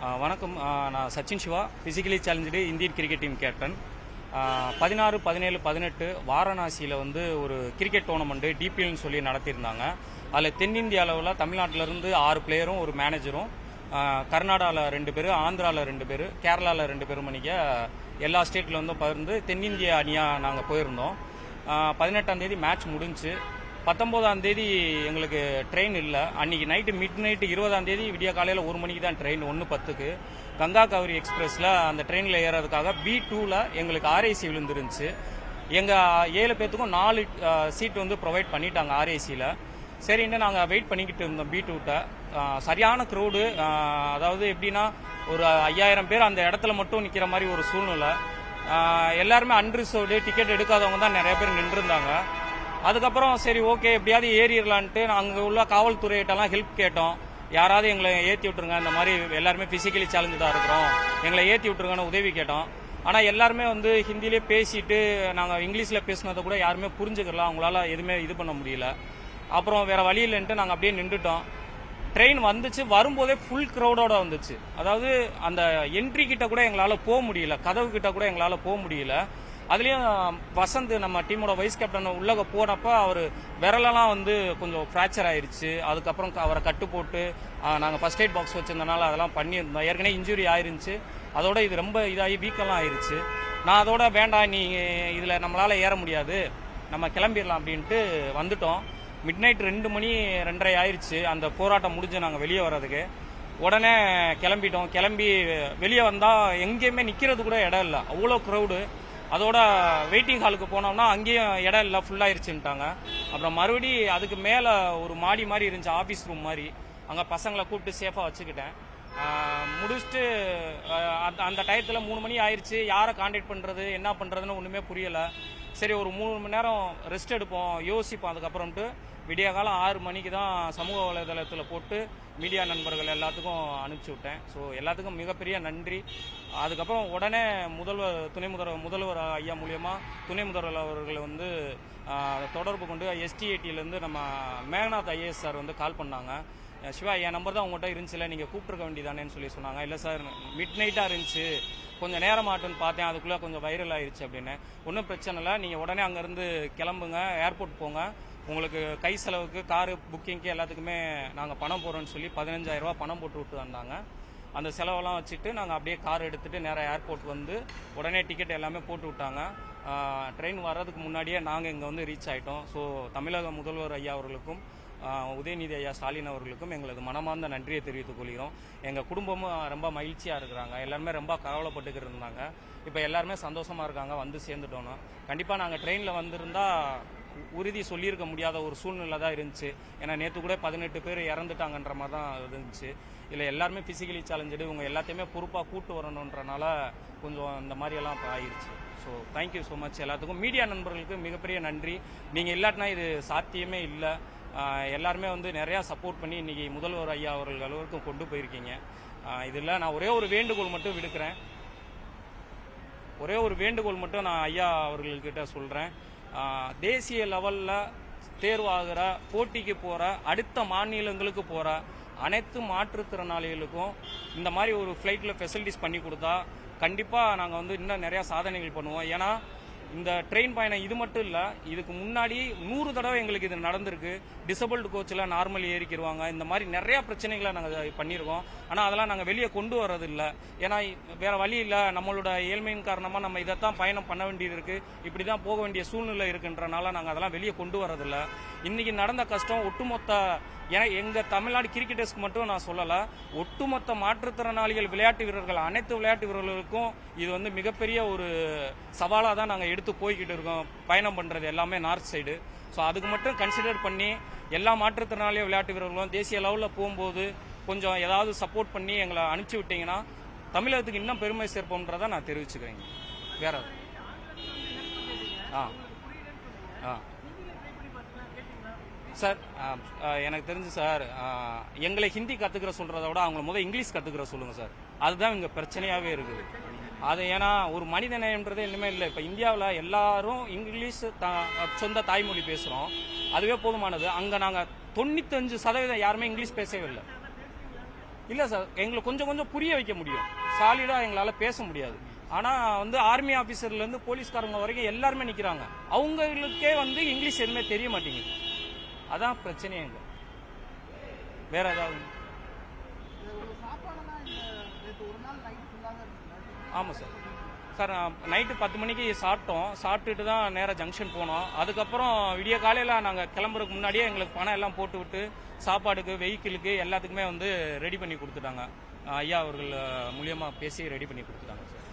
வணக்கம். நான் Sachin Siva, physically challenged Indian cricket team captain. 16, 17, 18 வாரணாசியில் வந்து ஒரு கிரிக்கெட் டோர்னமெண்ட்டு டிபிஎல்னு சொல்லி நடத்தியிருந்தாங்க. அதில் தென்னிந்திய அளவில் தமிழ்நாட்டிலேருந்து 6 பிளேயரும் ஒரு மேனேஜரும், கர்நாடகாவில் 2 பேர், ஆந்திராவில் 2 பேர், கேரளாவில் 2 பேரும் மணிக்க எல்லா ஸ்டேட்டில் வந்து பகிர்ந்து தென்னிந்திய அணியாக நாங்கள் போயிருந்தோம். 18ஆம் தேதி மேட்ச் முடிஞ்சு. 19ஆம் தேதி எங்களுக்கு ட்ரெயின் இல்லை. அன்றைக்கி நைட்டு மிட் நைட்டு 20ஆம் தேதி விடிய காலையில் 1 மணிக்கு தான் ட்ரெயின், 1:10க்கு கங்கா கவரி எக்ஸ்பிரஸில் அந்த ட்ரெயினில் ஏறதுக்காக B2ல் எங்களுக்கு ஆர்ஐசி விழுந்துருந்துச்சு. எங்கள் 7 பேர்த்துக்கும் 4 சீட் வந்து ப்ரொவைட் பண்ணிட்டாங்க ஆர்ஐசியில். சரின்னு நாங்கள் வெயிட் பண்ணிக்கிட்டு இருந்தோம் B2ட்ட. சரியான க்ரௌடு, அதாவது எப்படின்னா ஒரு 5000 பேர் அந்த இடத்துல மட்டும் நிற்கிற மாதிரி ஒரு சூழ்நிலை. எல்லாருமே அன்ரிசர்வ்டு, டிக்கெட் எடுக்காதவங்க தான் நிறைய பேர் நின்றுருந்தாங்க. அதுக்கப்புறம் சரி ஓகே எப்படியாவது ஏறிடலான்ட்டு அங்கே உள்ள காவல்துறையிட்டலாம் ஹெல்ப் கேட்டோம். யாராவது எங்களை ஏற்றி விட்டுருங்க, இந்த மாதிரி எல்லாருமே ஃபிசிக்கலி சேலஞ்சாக இருக்கிறோம், எங்களை ஏற்றி விட்டுருங்கன்னு உதவி கேட்டோம். ஆனால் எல்லாருமே வந்து ஹிந்திலே பேசிட்டு நாங்கள் இங்கிலீஷில் பேசினதை கூட யாருமே புரிஞ்சுக்கலாம், அவங்களால எதுவுமே இது பண்ண முடியல. அப்புறம் வேறு வழி இல்லைன்ட்டு நாங்கள் அப்படியே நின்றுட்டோம். ட்ரெயின் வந்துச்சு, வரும்போதே ஃபுல் க்ரௌடோட வந்துச்சு. அதாவது அந்த என்ட்ரி கிட்ட கூட எங்களால் போக முடியல, கதவு கிட்ட கூட எங்களால் போக முடியல. அதுலேயும் வசந்த் நம்ம டீமோட வைஸ் கேப்டன் உள்ளக போனப்போ அவர் விரலெல்லாம் வந்து கொஞ்சம் ஃப்ராக்சர் ஆயிடுச்சு. அதுக்கப்புறம் அவரை கட்டு போட்டு நாங்கள் ஃபர்ஸ்ட் எய்ட் பாக்ஸ் வச்சுருந்தனால அதெல்லாம் பண்ணியிருந்தோம். ஏற்கனவே இன்ஜுரி ஆயிருந்துச்சு, அதோட இது ரொம்ப இதாகி வீக்கெல்லாம் ஆயிடுச்சு. நான் அதோட வேண்டாம், நீ இதில் நம்மளால் ஏற முடியாது, நம்ம கிளம்பிடலாம் அப்படின்ட்டு வந்துட்டோம். மிட் நைட் 2 மணி 2:30 ஆயிடுச்சு அந்த போராட்டம் முடிஞ்சு நாங்கள் வெளியே வர்றதுக்கு. உடனே கிளம்பிட்டோம். கிளம்பி வெளியே வந்தால் எங்கேயுமே நிற்கிறது கூட இடம் இல்லை, அவ்வளோ க்ரௌடு. அதோட வெயிட்டிங் ஹாலுக்கு போனோம்னா அங்கேயும் இடம் இல்லை, ஃபுல்லாகிருச்சுன்ட்டாங்க. அப்புறம் மறுபடி அதுக்கு மேலே ஒரு மாடி மாதிரி இருந்துச்சு, ஆஃபீஸ் ரூம் மாதிரி. அங்கே பசங்களை கூப்பிட்டு சேஃபாக வச்சுக்கிட்டேன். முடிச்சுட்டு அந்த டயத்தில் 3 மணி ஆயிடுச்சு. யாரை கான்டாக்ட் பண்ணுறது என்ன பண்ணுறதுன்னு ஒன்றுமே புரியலை. சரி ஒரு 3 மணி நேரம் ரெஸ்ட் எடுப்போம், யோசிப்போம். அதுக்கப்புறம்ட்டு விடிய காலம் 6 மணிக்கு தான் சமூக வலைதளத்தில் போட்டு மீடியா நண்பர்கள் எல்லாத்துக்கும் அனுப்பிச்சி விட்டேன். ஸோ எல்லாத்துக்கும் மிகப்பெரிய நன்றி. அதுக்கப்புறம் உடனே துணை முதல்வர் ஐயா மூலியமாக துணை முதல்வர் அவர்கள் வந்து தொடர்பு கொண்டு STATலேருந்து நம்ம மேகநாத் IAS சார் வந்து கால் பண்ணாங்க. சிவா, என் நம்பர் தான் உங்கள்கிட்ட இருந்துச்சுல, நீங்கள் கூப்பிட்ருக்க வேண்டியதானேன்னு சொல்லி சொன்னாங்க. இல்லை சார், மிட் நைட்டாக இருந்துச்சு, கொஞ்சம் நேரம் ஆட்டுன்னு பார்த்தேன், அதுக்குள்ளே கொஞ்சம் வைரல் ஆயிடுச்சு அப்படின்னு. ஒன்றும் பிரச்சனை இல்லை, நீங்கள் உடனே அங்கேருந்து கிளம்புங்க, ஏர்போர்ட் போங்க, உங்களுக்கு கை செலவுக்கு காரு புக்கிங்க்கு எல்லாத்துக்குமே நாங்கள் பணம் போடுறோன்னு சொல்லி 15,000 ரூபா பணம் போட்டு விட்டு வந்தாங்க. அந்த செலவெல்லாம் வச்சுட்டு நாங்கள் அப்படியே கார் எடுத்துகிட்டு நேராக ஏர்போர்ட் வந்து உடனே டிக்கெட் எல்லாமே போட்டு விட்டாங்க. ட்ரெயின் வர்றதுக்கு முன்னாடியே நாங்கள் இங்கே வந்து ரீச் ஆகிட்டோம். ஸோ தமிழக முதல்வர் ஐயா அவர்களுக்கும் உதயநிதி ஐயா ஸ்டாலின் அவர்களுக்கும் எங்களது மனமார்ந்த நன்றியை தெரிவித்துக் கொள்கிறோம். எங்கள் குடும்பமும் ரொம்ப மகிழ்ச்சியாக இருக்கிறாங்க, எல்லாருமே ரொம்ப கவலைப்பட்டுக்கிட்டு இருந்தாங்க. இப்போ எல்லாருமே சந்தோஷமாக இருக்காங்க, வந்து சேர்ந்துட்டோன்னு. கண்டிப்பாக நாங்கள் ட்ரெயினில் வந்திருந்தால் உறுதி சொல்லியிருக்க முடியாத ஒரு சூழ்நிலை தான் இருந்துச்சு. ஏன்னா நேற்று கூட 18 பேர் இறந்துட்டாங்கன்ற மாதிரி தான் இருந்துச்சு. இல்லை எல்லாருமே ஃபிசிக்கலி சேலஞ்சு, இவங்க எல்லாத்தையுமே பொறுப்பாக கூட்டு வரணுன்றனால கொஞ்சம் இந்த மாதிரியெல்லாம் ஆயிடுச்சு. ஸோ தேங்க்யூ ஸோ மச் எல்லாத்துக்கும். மீடியா நண்பர்களுக்கு மிகப்பெரிய நன்றி. நீங்கள் இல்லாட்டினா இது சாத்தியமே இல்லை. எல்லாருமே வந்து நிறையா சப்போர்ட் பண்ணி இன்றைக்கி முதல்வர் ஐயா அவர்கள் அளவுக்கும் கொண்டு போயிருக்கீங்க. இதில் நான் ஒரே ஒரு வேண்டுகோள் மட்டும் விடுக்கிறேன். ஒரே ஒரு வேண்டுகோள் மட்டும் நான் ஐயா அவர்கள்கிட்ட சொல்கிறேன். தேசிய லெவலில் தேர்வாகிற, போட்டிக்கு போகிற, அடுத்த மாநிலங்களுக்கு போகிற அனைத்து மாற்றுத்திறனாளிகளுக்கும் இந்த மாதிரி ஒரு ஃப்ளைட்டில் ஃபெசிலிட்டிஸ் பண்ணி கொடுத்தா கண்டிப்பாக நாங்கள் வந்து இன்னும் நிறையா சாதனைகள் பண்ணுவோம். ஏன்னா இந்த ட்ரெயின் பயணம் இது மட்டும் இல்லை, இதுக்கு முன்னாடி 100 தடவை எங்களுக்கு இது நடந்திருக்கு. டிசபிள்டு கோச்சில் நார்மல் ஏறிக்கிடுவாங்க, இந்த மாதிரி நிறையா பிரச்சனைகளை நாங்கள் பண்ணியிருக்கோம். ஆனால் அதெல்லாம் நாங்கள் வெளியே கொண்டு வரதில்லை. ஏன்னா வேறு வழி இல்லை, நம்மளோட ஏழ்மையின் காரணமாக நம்ம இதைத்தான் பயணம் பண்ண வேண்டியது இருக்குது, இப்படி தான் போக வேண்டிய சூழ்நிலை இருக்குன்றனால நாங்கள் அதெல்லாம் வெளியே கொண்டு வரதில்லை. இன்றைக்கி நடந்த கஷ்டம் ஒட்டுமொத்த, ஏன்னா எங்கள் தமிழ்நாடு கிரிக்கெட்டர்ஸ்க்கு மட்டும் நான் சொல்லலை, ஒட்டுமொத்த மாற்றுத்திறனாளிகள் விளையாட்டு வீரர்கள் அனைத்து விளையாட்டு வீரர்களுக்கும் இது வந்து மிகப்பெரிய ஒரு சவாலாக தான் நாங்கள் எடுத்து போய்கிட்டு இருக்கோம். பயணம் பண்ணுறது எல்லாமே நார்த் சைடு. ஸோ அதுக்கு மட்டும் கன்சிடர் பண்ணி எல்லா மாற்றுத்திறனாளிய விளையாட்டு வீரர்களும் தேசிய லெவலில் போகும்போது கொஞ்சம் ஏதாவது சப்போர்ட் பண்ணி எங்களை அனுப்பிச்சி விட்டீங்கன்னா தமிழகத்துக்கு இன்னும் பெருமை சேர்ப்போம்ன்றதை நான் தெரிவிச்சுக்கிறேங்க. வேற சார், எனக்கு தெரிஞ்சு சார், எங்களை ஹிந்தி கற்றுக்கிற சொல்கிறத விட அவங்கள இங்கிலீஷ் கற்றுக்கிற சொல்லுங்கள் சார். அதுதான் இங்கே பிரச்சனையாகவே இருக்குது. அது ஏன்னா ஒரு மனித நேயம்ன்றதே இன்னுமே இல்லை. இப்போ இந்தியாவில் எல்லாரும் இங்கிலீஷ் சொந்த தாய்மொழி பேசுகிறோம், அதுவே போதுமானது. அங்கே நாங்கள் 95% யாருமே இங்கிலீஷ் பேசவே இல்லை. இல்லை சார், எங்களுக்கு கொஞ்சம் கொஞ்சம் புரிய வைக்க முடியும், சாலிடாக எங்களால் பேச முடியாது. ஆனால் வந்து ஆர்மி ஆஃபீஸர்லேருந்து போலீஸ்காரங்க வரைக்கும் எல்லாருமே நிற்கிறாங்க. அவங்களுக்கே வந்து இங்கிலீஷ் எதுவுமே தெரிய மாட்டேங்குது. அதான் பிரச்சனையே எங்க. வேற ஏதாவது? ஆமாம் சார். சார் நைட்டு 10 மணிக்கு சாப்பிட்டோம். சாப்பிட்டுட்டு தான் நேராக ஜங்ஷன் போனோம். அதுக்கப்புறம் விடிய காலையில் நாங்கள் கிளம்புறதுக்கு முன்னாடியே எங்களுக்கு பணம் எல்லாம் போட்டு விட்டு சாப்பாடுக்கு, வெஹிக்கிளுக்கு எல்லாத்துக்குமே வந்து ரெடி பண்ணி கொடுத்துட்டாங்க. ஐயா அவர்கள் மூலியமாக பேசி ரெடி பண்ணி கொடுத்துட்டாங்க சார்.